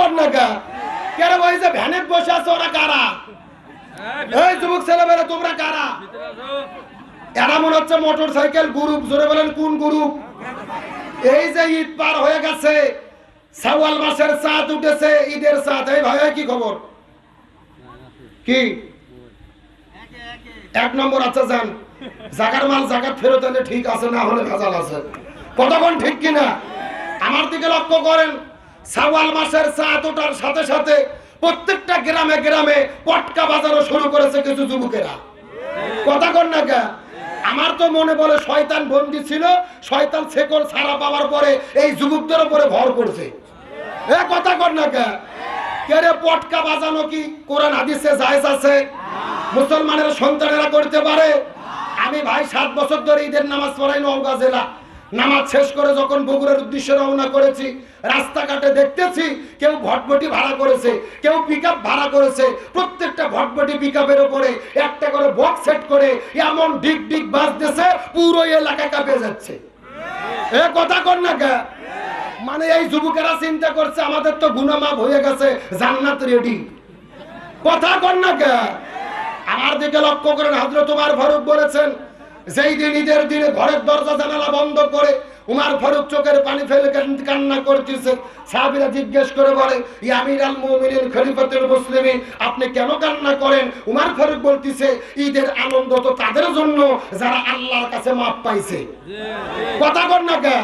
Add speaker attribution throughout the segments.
Speaker 1: বল না কা কেন ওই যে ভ্যানে বসে আছে ওরা কারা? এই যুবক ছেলেমেয়েরা তোমরা কারা? এরা মনে হচ্ছে মোটর সাইকেল গ্রুপ। জোরে বলেন কোন গ্রুপ? এই যে ঈদ পার হয়ে গেছে, শাওয়াল মাসের চাঁদ উঠেছে, ঈদের চাঁদ। এই ভাই কি খবর? কি এক নম্বর? আচ্ছা যান, জাগার মাল জাগাত ফেরত এলে ঠিক আছে, না হলে ভেজাল আছে। কতক্ষণ ঠিক কিনা? আমার দিকে লক্ষ্য করেন, শাওয়াল মাসের চাঁদ ওঠার সাথে সাথে প্রত্যেকটা গ্রামে গ্রামে পটকা বাজানো শুরু করেছে কিছু যুবকেরা। কথা কর না কে? আমার তো মনে বলে শয়তান বন্দী ছিল, শয়তান শেকল ছাড়া পাওয়ার পরে এই যুবকদের উপরে ভর করছে। এ কথা কর না কে? কে রে পটকা বাজানো কি কোরআন হাদিসে জায়েজ আছে? মুসলমানের সন্তানেরা করতে পারে? আমি ভাই 7 বছর ধরে ঈদের নামাজ পড়াই নওগাঁ জেলা। নামাজ শেষ করে যখন বগুড়ার উদ্দেশ্যে রওনা করেছি, রাস্তাঘাটে দেখতেছি কেউ ভটভটি ভাড়া করেছে, কেউ পিকআপ ভাড়া করেছে। প্রত্যেকটা ভটভটি পিকআপের উপরে একটা করে বক্স সেট করে এমন ডিগ ডিগ বাজতেছে, পুরো এলাকা কাঁপে যাচ্ছে। এ কথা কর না কে? মানে এই যুবকেরা চিন্তা করছে আমাদের তো গুনাহ মাফ হয়ে গেছে, জান্নাত রেডি। কথা কর না কে? আমার দিকে লক্ষ্য করেন, হযরত ওমর ফারুক বলেছেন, যেই দিন ঈদের দিনে ঘরের দরজা জানালা বন্ধ করে উমর ফারুক চোখের পানি ফেলে কান্না করতেছে। সাহাবীরা জিজ্ঞেস করে বলে, ইয়া আমিরাল মুমিনিন খলিফাতুল মুসলিমিন, আপনি কেন কান্না করেন? উমর ফারুক বলতিছে, ঈদের আনন্দ তো তাদের জন্য যারা আল্লাহর কাছে মাপ পাইছে। কথা কর না কে?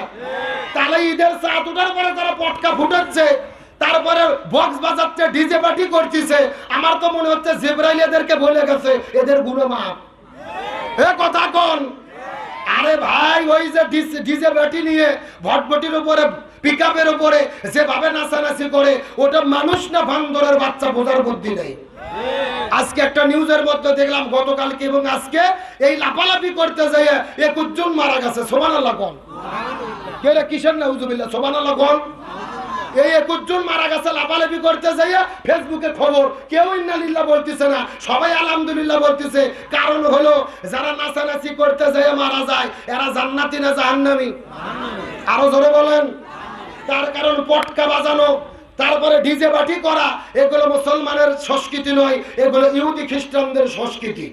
Speaker 1: তাহলে ঈদের চাঁদ ওঠার পরে তারা পটকা ফুটাচ্ছে, তারপরে বক্স বাজাচ্ছে, ডিজে পার্টি করতেছে। আমার তো মনে হচ্ছে জিবরাইল এদেরকে বলে গেছে এদের গুনাহ মাফ। এ কথা কোন? আরে ভাই ওই যে ডিজে পার্টি নিয়ে ভটভটির উপরে পিকআপের উপরে যেভাবে নাচানাচি করে, ওটা মানুষ না বান্দরের বাচ্চা, বোঝার বুদ্ধি নেই। আজকে একটা নিউজের মধ্যে দেখলাম, গতকালকে এবং আজকে এই লাফালাফি করতে যাইয়ে 21 জন মারা গেছে। সুবহানাল্লাহ কোন? কে রে কিসের নাউজুবিল্লাহ? সুবহানাল্লাহ কোন? এই 21 জন মারা গেছে লাফালাফি করতে যাইয়া। ফেসবুকে খবর, কেউ ইন্নালিল্লাহ বলতেছে না, সবাই আলহামদুলিল্লাহ বলতেছে। কারণ হলো যারা নাচানাচি করতে যাইয়া মারা যায়, এরা জান্নাতি না জাহান্নামী? আরো জোরে বলেন। তার কারণ পটকা বাজানো, তারপরে ডিজে পার্টি করা, এগুলো মুসলমানের সংস্কৃতি নয়, এগুলো ইহুদি খ্রিস্টানদের সংস্কৃতি।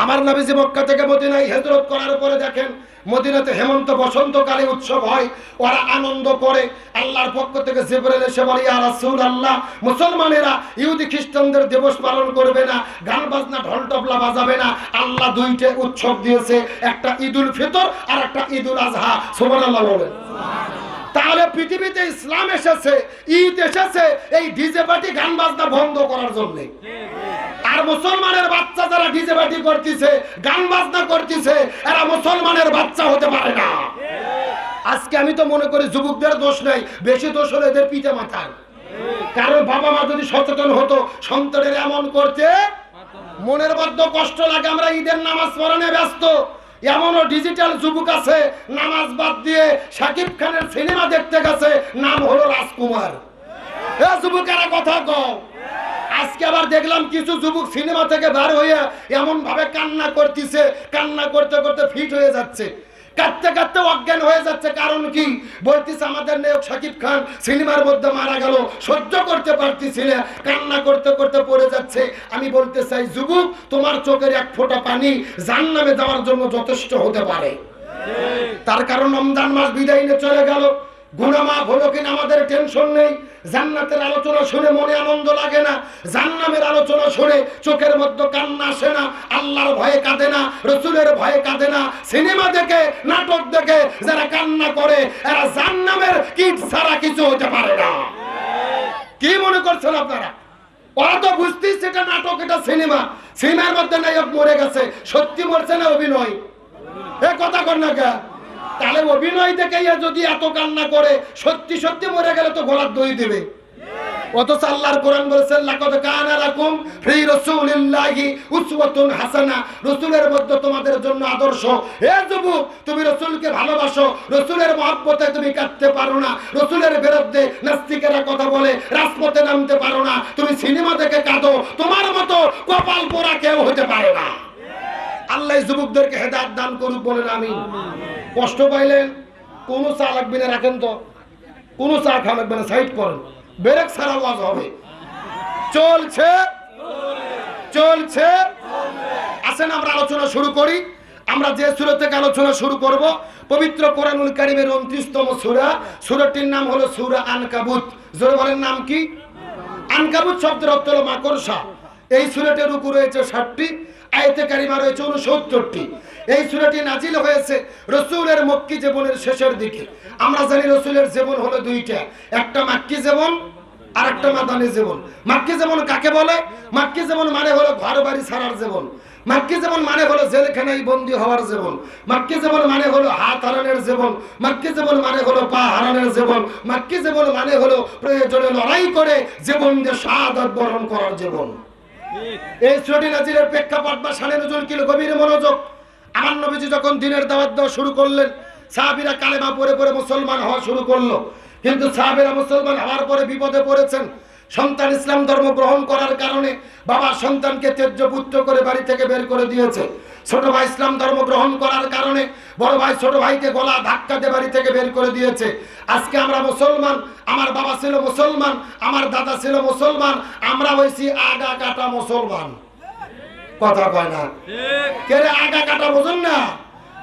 Speaker 1: আমার নবীজি মক্কা থেকে মদিনায় হিজরত করার পরে দেখেন, মদিনাতে হেমন্ত বসন্তকালে উৎসব হয়, ওরা আনন্দ করে। আল্লাহর পক্ষ থেকে জিবরাইল এসে বলে, ইয়া রাসূলুল্লাহ, মুসলমানেরা ইহুদি খ্রিস্টানদের দিবস পালন করবে না, গান বাজনা ঢোল তবলা বাজাবে না। আল্লাহ দুইটা উৎসব দিয়েছে, একটা ঈদুল ফিতর আর একটা ঈদুল আজহা। সুবহানাল্লাহ বলেন। তাহলে পৃথিবীতে ইসলাম এসেছে, ঈদ এসেছে এই ডিজে পার্টি গান বাজনা বন্ধ করার জন্য। আর মুসলমানের বাচ্চা যারা ডিজে পার্টি করতেছে, গান বাজনা করতেছে, এরা মুসলমানের বাচ্চা হতে পারে না। আজকে আমি তো মনে করি যুবকদের দোষ নাই, বেশি দোষ হলো এদের পিতা মাতার। কারণ বাবা মা যদি সচেতন হতো, সন্তানের এমন করতে মনের মধ্যে কষ্ট লাগে। আমরা ঈদের নামাজ পড়ানো ব্যস্ত, এমনও ডিজিটাল যুবক আছে নামাজ বাদ দিয়ে শাকিব খানের সিনেমা দেখতে গেছে, নাম হলো রাজকুমার। এ যুবকেরা কথা কও। আজকে আবার দেখলাম কিছু যুবক সিনেমা থেকে বার হয়ে এমন ভাবে কান্না করতেছে, কান্না করতে করতে ফিট হয়ে যাচ্ছে, কাঁদতে কাঁদতে অজ্ঞান হয়ে যাচ্ছে। কারণ কি? বলতেছে আমাদের নায়ক শাকিব খান সিনেমার মধ্যে মারা গেল, সহ্য করতে পারতেছি না, কান্না করতে করতে পড়ে যাচ্ছে। আমি বলতে চাই, যুবক, তোমার চোখের এক ফোঁটা পানি জাহান্নামে যাওয়ার জন্য যথেষ্ট হতে পারে। তার কারণ রমজান মাস বিদায় নিয়ে চলে গেল, গুনাহ মাফ হলো কিনা আমাদের টেনশন নেই। জান্নাতের আলোচনা শুনে মনে আনন্দ লাগে না, জাহান্নামের আলোচনা শুনে চোখের মধ্যে কান্না আসে না। আল্লাহর ভয়ে কাঁদে না, রাসূলের ভয়ে কাঁদে না। সিনেমা দেখে, নাটক দেখে যারা কান্না করে, এরা জাহান্নামের কীট ছাড়া কিছু হতে পারে না। কি মনে করছেন আপনারা? ওরা তো বুঝতেই সেটা নাটক, এটা সিনেমা। সিনেমার মধ্যে নায়ক মরে গেছে, সত্যি মরছে না অভিনয়? এ কথা কর না কে? তাহলে অভিনয় দেখে যদি এত কান্না করে, সত্যি সত্যি মরে গেলে তো গলার দই দেবে। অথচ আল্লাহর কোরআন বলেছে, লাকাদ কানা লাকুম ফি রাসূলিল্লাহি উসওয়াতুন হাসানা, রাসূলের মধ্যে তোমাদের জন্য আদর্শ। হে যুবক, তুমি রাসূলকে ভালোবাসো, রাসূলের মহব্বতে তুমি কাঁদতে পারো না, রাসূলের বিরুদ্ধে নাস্তিকেরা কথা বলে রাজপথে নামতে পারো না, তুমি সিনেমা দেখে কাঁদো, তোমার মতো কপাল পোড়া কেউ হতে পারে না। আল্লাহ যুবকদেরকে হেদায়েত দান করুক, বলেন আমিন। কষ্ট পাইলেন? কোনো চা লাগবে না, রাখেন তো। কোনো চা খাওয়া লাগবে না, সাইড করেন, ব্রেক ছাড়া ওয়াজ হবে। চলছে চলছে আসেন আমরা আলোচনা শুরু করি। আমরা যে সূরা থেকে আলোচনা শুরু করব পবিত্র কোরআনুল কারীমের 29তম সূরা। সূরাটির নাম হলো সূরা আনকাবুত। জোরে বলেন নাম কি? আনকাবুত শব্দের অর্থ হলো মাকড়সা। এই সূরাটির রুকু রয়েছে 60টি, আয়াতে কারিমা রয়েছে 69টি। এই সূরাটি নাজিল হয়েছে রাসূলের মক্কি জীবনের শেষের দিকে। আমরা জানি রাসূলের জীবন হলো দুইটা, একটা মাক্কি জীবন আর একটা মাদানী জীবন। মাক্কি জীবন কাকে বলে? মাক্কি জীবন মানে হলো ঘর বাড়ি ছাড়ার জীবন। মাক্কি জীবন মানে হলো জেলখানায় বন্দী হওয়ার জীবন। মাক্কি জীবন মানে হলো হাত হারানোর জীবন। মাক্কি জীবন মানে হলো পা হারানোর জীবন। মাক্কি জীবন মানে হলো প্রয়োজনে লড়াই করে জীবন দিয়ে শাহাদাত বরণ করার জীবন। এই সূরাটি নাজিলের প্রেক্ষাপট বা শানে নজুল কি? গভীর মনোযোগ। আমার নবীজি যখন দ্বীনের দাওয়াত দেওয়া শুরু করলেন, সাহাবীরা কালেমা পড়ে পড়ে মুসলমান হওয়া শুরু করলো। কিন্তু সাহাবীরা মুসলমান হওয়ার পরে বিপদে পড়েছেন। সন্তান ইসলাম ধর্ম গ্রহণ করার কারণে বাবা সন্তানকে ত্যায্য পুত্র করে বাড়ি থেকে বের করে দিয়েছে। ছোট ভাই ইসলাম ধর্ম গ্রহণ করার কারণে বড় ভাই ছোট ভাইকে গলা ধাক্কা দিয়ে বাড়ি থেকে বের করে দিয়েছে। আজকে আমরা মুসলমান, আমার বাবা ছিল মুসলমান, আমার দাদা ছিল মুসলমান, আমরা হইছি আগা কাটা মুসলমান। কথা কয় না? কে রে আগা কাটা বোঝেন না?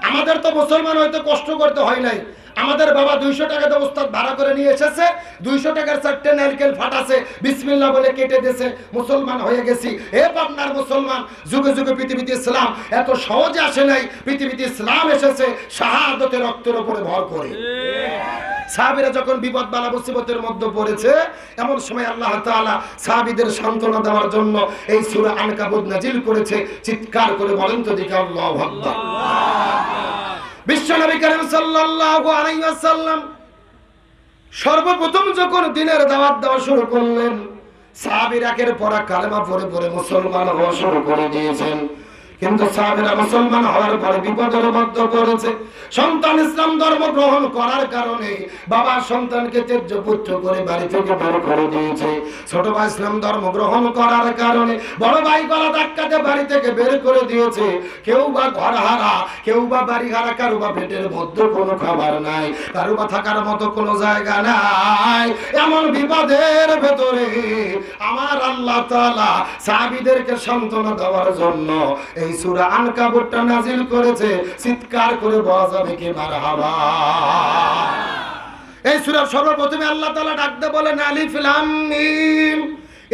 Speaker 1: আমাদের তো মুসলমান হইতে কষ্ট করতে হয় নাই। আমাদের বাবা 200 টাকা দিয়ে ওস্তাদ ভাড়া করে নিয়ে এসেছে, 200 টাকার 4টে নারকেল ফাটাছে, বিসমিল্লাহ বলে কেটে দিয়েছে, মুসলমান হয়ে গেছি। হে পাবনার মুসলমান, যুগে যুগে পৃথিবীতে ইসলাম এত সহজে আসে নাই। পৃথিবীতে ইসলাম এসেছে শাহাদাতের রক্তের উপরে ভর করে। সাহাবীরা যখন বিপদ বালা মুসিবতের মধ্যে পড়েছে, এমন সময় আল্লাহ তাআলা সাহাবীদের সান্ত্বনা দেওয়ার জন্য এই সূরা আনকাবুত নাজিল করেছে। চিৎকার করে বলেন তো দেখি আল্লাহু আকবার। বিশ্বনবী করিম সাল্লাল্লাহু আলাইহি ওয়াসাল্লাম সর্বপ্রথম যখন দ্বীনের দাওয়াত দেওয়া শুরু করলেন, সাহাবীরা একের পর এক কালেমা পড়ে পড়ে মুসলমান হওয়া শুরু করে দিয়েছেন। কিন্তু সাহাবীরা মুসলমান হওয়ার পরে বিপদের মধ্যে পড়েছে। সন্তান ইসলাম ধর্ম গ্রহণ করার কারণে বাবা সন্তানকে ত্যায্য পুত্র করে বাড়ি থেকে বের করে দিয়েছে। ছোট ভাই ইসলাম ধর্ম গ্রহণ করার কারণে বড় ভাই গলা ধাক্কাতে বাড়ি থেকে বের করে দিয়েছে। কেউ বা ঘর হারা, কেউ বা বাড়ি হারা, কারো বা পেটের মধ্যে কোনো খাবার নাই, কারো বা থাকার মতো কোনো জায়গা নাই। এমন বিপদের ভেতরে আমার আল্লাহ তাআলা সাহাবীদেরকে সান্ত্বনা দেওয়ার জন্য এই সূরা আনকাবুতটা নাজিল করেছে। চিৎকার করে বলা যাবে কি মারহাবা। এই সূরা সর্বপ্রথমে আল্লাহ তাআলা ডাক দিয়ে বলেন আলিফ লাম মিম।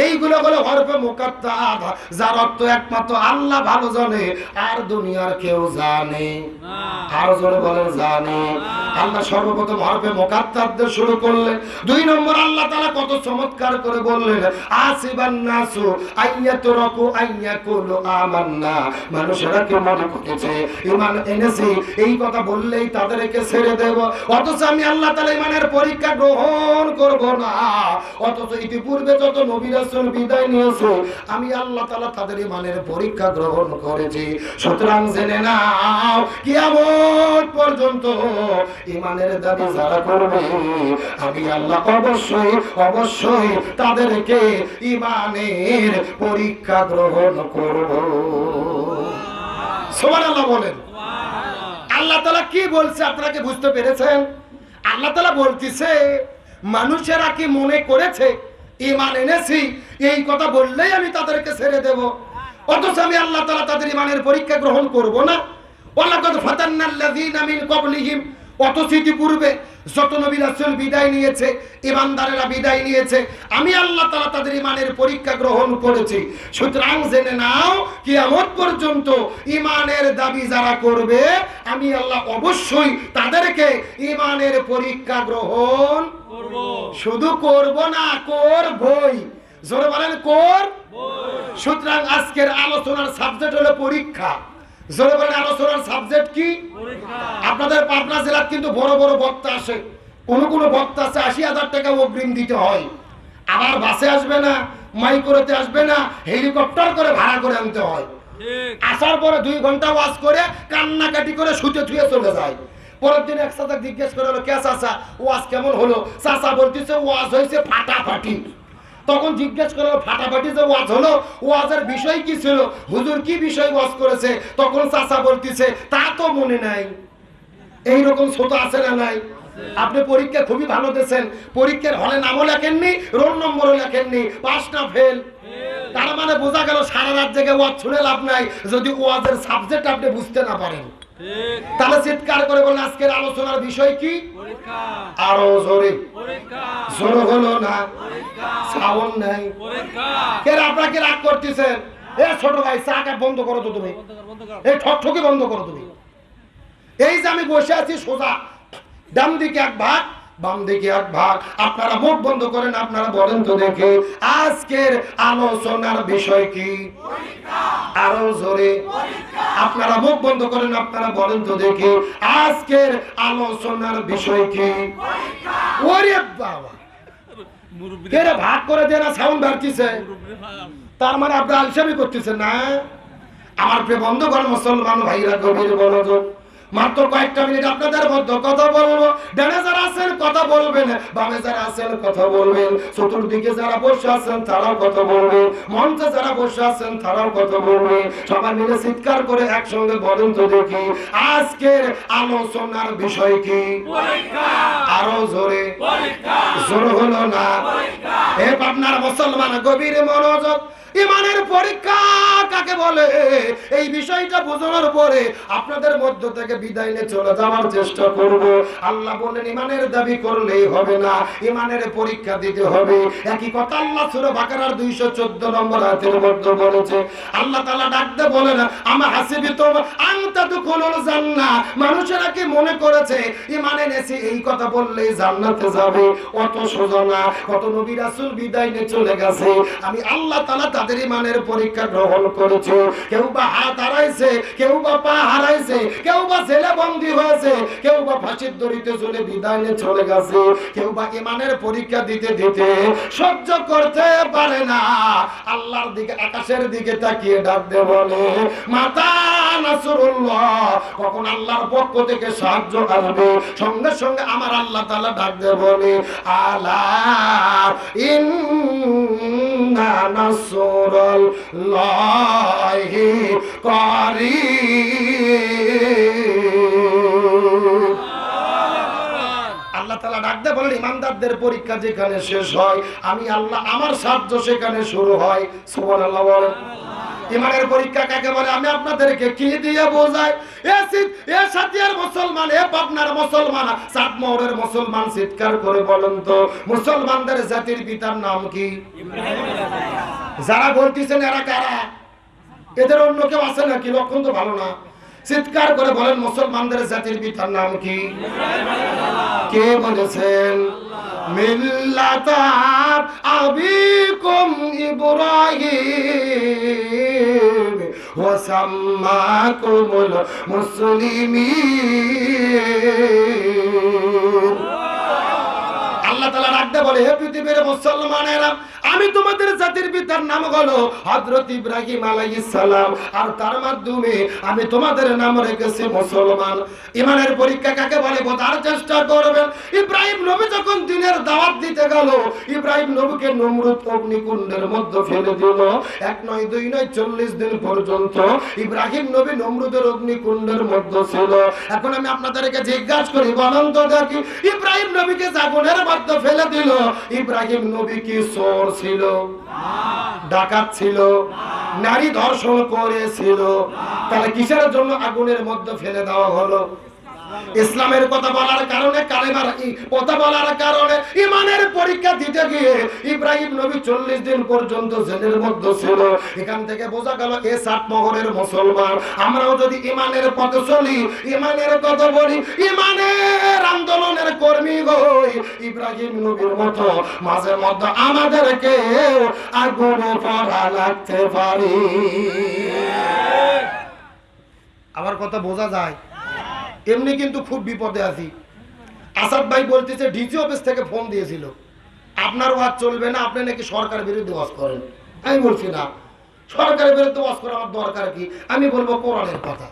Speaker 1: এইগুলো হলো হরফে মুকাত্তাব, যার অর্থ একমাত্র আল্লাহ ভালো জানে আর দুনিয়ার কেউ জানে না। আর জোরে বলেন জানে। আল্লাহ সর্বপ্রথম হরফে মুকাত্তাব দিয়ে শুরু করলেন। 2 নম্বর আল্লাহ তাআলা কত চমৎকার করে বললেন আসিবান নাসু আইয়াতুরাকু আইয়াকুলু আমান্না। মানুষেরা কি মনে করেছে ঈমান এনেছি এই কথা বললেই তাদেরকে ছেড়ে দেব, অথচ আমি আল্লাহ তাআলা ঈমানের পরীক্ষা গ্রহণ করব না। অথচ ইতিপূর্বে যত নবী রাসূল বিদায় নিয়েছে আমি আল্লাহ তাআলা তাদের ঈমানের পরীক্ষা গ্রহণ করেছি। সুতরাং জেনে নাও কিয়ামত পর্যন্ত ঈমানের দাবি যারা করবে আমি আল্লাহ অবশ্যই অবশ্যই তাদেরকে ঈমানের পরীক্ষা গ্রহণ করব। সুবহানাল্লাহ বলেন। আল্লাহ তাআলা কি বলছে আপনারা কি বুঝতে পেরেছেন? আল্লাহ তাআলা বলতিছে মানুষেরা কি মনে করেছে ঈমান এনেছি এই কথা বললেই আমি তাদেরকে ছেড়ে দেব, অথচ আমি আল্লাহ তাআলা তাদের ঈমানের পরীক্ষা গ্রহণ করব না। ওয়ালাকাদ ফাতান্নাল্লাযীনা মিন ক্বাবলিহিম। অথচ ইতিপূর্বে যত নবী রাসূল বিদায় নিয়েছে, ঈমানদারেরা বিদায় নিয়েছে, আমি আল্লাহ তাআলা তাদের ঈমানের পরীক্ষা গ্রহণ করেছি। সুতরাং জেনে নাও কিয়ামত পর্যন্ত ঈমানের দাবি যারা করবে আমি আল্লাহ অবশ্যই তাদেরকে ঈমানের পরীক্ষা গ্রহণ করব। শুধু করব না, করবই। জোরে বলেন করবই। সুতরাং আজকের আলোচনার সাবজেক্ট হলো পরীক্ষা। জোরে বলেন আলোচনার সাবজেক্ট কি? পরীক্ষা। আপনাদের পাবনা জেলার কিন্তু বড় বড় বক্তা আসে, কোন বক্তা আছে 80,000 টাকা অগ্রিম দিতে হয়। আবার বাসে আসবে না, মাইক্রোতে আসবে না, হেলিকপ্টার করে ভাড়া করে আনতে হয়। আসার পরে 2 ঘন্টা ওয়াজ করে কান্নাকাটি করে শুতে থুয়ে চলে যায়। পরের দিন এক চাচা জিজ্ঞেস করে হলো কে চাচা ওয়াজ কেমন হলো? চাচা বলতেছে ওয়াজ হয়েছে ফাটাফাটি। তখন জিজ্ঞেস করলো ফাটাফাটি যে ওয়াজ হলো ওয়াজের বিষয় কি ছিল? হুজুর কি বিষয় ওয়াজ করেছে? তখন চাচা বলতেছে তা তো মনে নাই। এইরকম ছোট আছে না নাই? আপনি পরীক্ষা খুবই ভালো দিয়েছেন, পরীক্ষার হলে নামও লেখেননি, রোল নম্বরও লেখেননি, পাস না ফেল। তার মানে বোঝা গেল সারা রাত জেগে ওয়াজ শুনে লাভ নাই যদি ওয়াজের সাবজেক্ট আপনি বুঝতে না পারেন। তাহলে চিৎকার করে বলেন আজকের আলোচনার বিষয় কি? আরো জোরে। জোর হলো না, সাউন্ড নাই। কে আপনাকে রাগ করতেছেন? এ ছোট ভাই চা কাপ বন্ধ করো তো তুমি, এই ঠকঠকি বন্ধ করো তুমি। এই যে আমি বসে আছি সোজা, ডান দিকে এক ভাগ, বাম দিকে এক ভাগ। আপনারা মুখ বন্ধ করেন, আপনারা বলেন তো দেখে আজকের আলোচনার বিষয় কি? আরো জোরে। আপনারা মুখ বন্ধ করেন, আপনারা বলেন তো দেখে আজকের আলোচনার বিষয় কি? ওরে বাবা, কে রে ভাগ করে দেনা সাউন্ড বাড়তিছে, তার মানে আপনি আলসামি করতেছেন না? আমার প্রিয় বন্ধুগণ, মুসলমান ভাইরা, গভীর মনোযোগ, মাত্র কয়েকটা মিনিট আপনাদের মধ্যে কথা বলবো। ডানে যারা আছেন কথা বলবেন, বামে যারা আছেন কথা বলবেন, চতুর্দিকে যারা বসে আছেন তারাও কথা বলবেন, মঞ্চে যারা বসে আছেন তারাও কথা বলবেন। সবাই মিলে চিৎকার করে একসঙ্গে বলেন তো দেখি আজকের আলোচনার বিষয় কি? আরো জোরে। জোর হলো না। হে পাবনার মুসলমান, গভীর মনোযোগ। ইমানের পরীক্ষা কাকে বলে এই বিষয়টা বোঝানোর পরে আপনাদের মধ্য থেকে বিদায় নিয়ে চলে যাওয়ার চেষ্টা করব। আল্লাহ বলেন ইমানের দাবি করলেই হবে না, ইমানের পরীক্ষা দিতে হবে। একই কথা আল্লাহ সূরা বাকারার 214 নম্বর আয়াতের মধ্যে বলেছে। আল্লাহ তাআলা ডাকতে বলেন আমা হাসিবিতুম আন তাদখুলুল জান্নাহ, মানুষেরা কি মনে করেছে ইমান এনেছে এই কথা বললেই জান্নাতে যাবে? অত সোজা না। কত নবী রাসূল বিদায় নিয়ে চলে গেছে, আমি আল্লাহ তাআলা তাদের ইমানের পরীক্ষা গ্রহণ করেছে। কেউ বা হাত হারাইছে, কেউ বা পা হারাইছে, কেউ বা জেলে বন্দী হয়েছে, কেউ বা ফাঁসির দড়িতে ঝুলে বিদায় নিয়ে চলে গেছে, কেউ বা ইমানের পরীক্ষা দিতে দিতে সহ্য করতে পারে না। আল্লাহর দিকে, আকাশের দিকে তাকিয়ে ডাকতে বলে মাতা নাসরুল্লাহ, কখন আল্লাহর পক্ষ থেকে সাহায্য আসবে? সঙ্গে সঙ্গে আমার আল্লাহ তাআলা ডাকতে বলে আলা ইন্না নাসরুল্লাহি কারীব। আল্লাহ তাআলা ডাকতে বলেন ইমানদারদের পরীক্ষা যেখানে শেষ হয়, আমি আল্লাহ আমার সাহায্য সেখানে শুরু হয়। সুবহানাল্লাহ বলেন। ইমানের পরীক্ষা কাকে বলে আমি আপনাদেরকে কি দিয়ে বোঝাই? এ সাথিয়ার মুসলমান, এ পাবনার মুসলমান, চাঁদমোহরের মুসলমান, চিৎকার করে বলেন তো মুসলমানদের জাতির পিতার নাম কি? যারা বলতেছেন এরা কারা? এদের অন্য কেউ আছে নাকি? লক্ষণ তো ভালো না। চিৎকার করে বলেন মুসলমানদের জাতির পিতার নাম কি? কে বলেছেন? মিল্লাতা আবিকুম ইব্রাহিম ওয়া সাম্মাকুমুল মুসলিমিন। আল্লাহ তাআলা রাখতে বলে হে পৃথিবীর মুসলমানেরা, আমি তোমাদের জাতির পিতার নাম হলো হযরত ইব্রাহিম আলাইহিস সালাম, আর তার মাধ্যমে আমি তোমাদের নাম রেখেছি মুসলমান। ইমানের পরীক্ষা কাকে বলে বোঝার চেষ্টা করবেন। ইব্রাহিম নবী যখন দিনের দাওয়াত দিতে গেল, ইব্রাহিম নবীকে নমরুদ অগ্নিকুণ্ডের মধ্যে ফেলে দিল। 1 নয় 2 নয় 40 দিন পর্যন্ত ইব্রাহিম নবী নমরুদের অগ্নিকুণ্ডের মধ্যে ছিল। এখন আমি আপনাদেরকে জিজ্ঞাসা করি, বলুন তো দেখি ইব্রাহিম নবীকে আগুনের মধ্যে ফেলে দিল, ইব্রাহিম নবী কি চোর ছিল? ডাকাত ছিল? নারী ধর্ষণ করেছিল? তাহলে কিসের জন্য আগুনের মধ্যে ফেলে দেওয়া হলো? ইসলামের কথা বলার কারণে, কালেমার কথা বলার কারণে, ইমানের পরীক্ষা দিতে গিয়ে ইব্রাহিম নবী 40 দিন পর্যন্ত জেলের মধ্যে ছিল। এখান থেকে বোঝা গেল এ চাঁদমোহরের মুসলমান আমরাও যদি ইমানের পথে চলি, ইমানের কথা বলি, ইমানের আন্দোলনের কর্মী হই, ইব্রাহিম নবীর মতো মাঝে মধ্যে আমাদেরকে আগুনে পড়া লাগতে পারি। আমার কথা বোঝা যায়? এমনি কিন্তু খুব বিপদে আছি। আসাদ ভাই বলতেছে ডিসি অফিস থেকে ফোন দিয়েছিল, আপনার ওয়াজ চলবে না, আপনি নাকি সরকারের বিরুদ্ধে ওয়াজ করেন। আমি বলছি না, সরকারের বিরুদ্ধে ওয়াজ করা আমার দরকার কি? আমি বলবো কোরআনের কথা।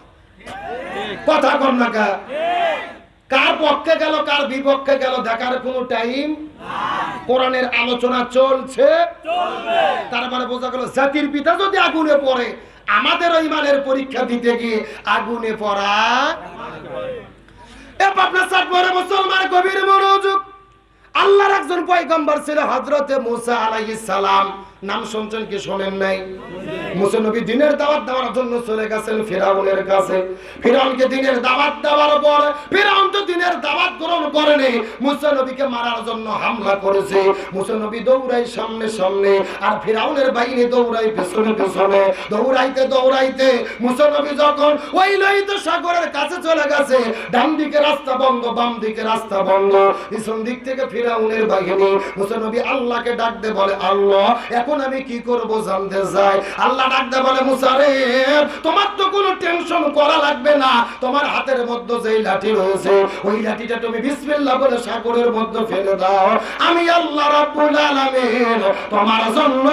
Speaker 1: কথা কম না কা? কার পক্ষে গেল কার বিপক্ষে গেল দেখার কোনো টাইম? কোরআনের আলোচনা চলছে, তার মানে বোঝা গেল জাতির পিতা যদি আগুনে পড়ে, আমাদের ইমানের পরীক্ষা দিতে গিয়ে আগুনে পড়া। এ পাবনা চাটমোহরে মুসলমান গভীর মনোযোগ। আল্লাহর একজন পয়গম্বর ছিল হযরতে মুসা আলাইহিস সালাম। নাম শুনছেন কি শোনেন নাই? মুসা নবী দিনের দাওয়াত দেওয়ার জন্য চলে গেছেন ফিরাউনের কাছে। ফিরাউনকে দিনের দাওয়াত দেওয়ার পর ফিরাউন তো দিনের দাওয়াত গ্রহণ করেনি, মুসা নবীকে মারার জন্য হামলা করেছে। মুসা নবী দৌড়ায় সামনে সামনে, আর ফিরাউনের বাহিনী দৌড়ায় পেছনে পেছনে। দৌড়াইতে দৌড়াইতে মুসা নবী যখন ওই লোহিত সাগরের কাছে চলে গেছে, ডান দিকে রাস্তা বন্ধ, বাম দিকে রাস্তা বন্ধ, পিছন দিক থেকে ফিরাউনের বাহিনী। মুসা নবী আল্লাহকে ডাক দিয়ে বলে, আল্লাহ এখন আমি কি করব জানতে চাই। আল্লাহ ডাক দিয়ে বলে, মুসা রে, তোমার তো কোনো টেনশন করা লাগবে না। তোমার হাতের মধ্যে যেই লাঠি রয়েছে, ওই লাঠিটা তুমি বিসমিল্লাহ বলে সাগরের মধ্যে ফেলে দাও। আমি আল্লাহ রাব্বুল আলামিন তোমার জন্য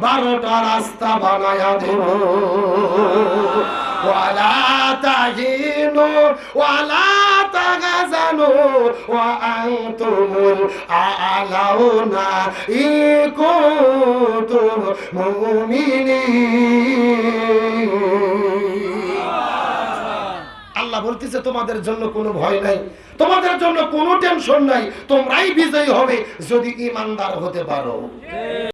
Speaker 1: 12টা রাস্তা বানায়া দেব। ওয়ালা তাহিনু ওয়ালা তাহজানু ওয়া আনতুমুল আ'লাউনা ইন কুনতুম মুমিনিন। আল্লাহ বলতেছে তোমাদের জন্য কোনো ভয় নাই, তোমাদের জন্য কোনো টেনশন নাই, তোমরাই বিজয়ী হবে যদি ঈমানদার হতে পারো।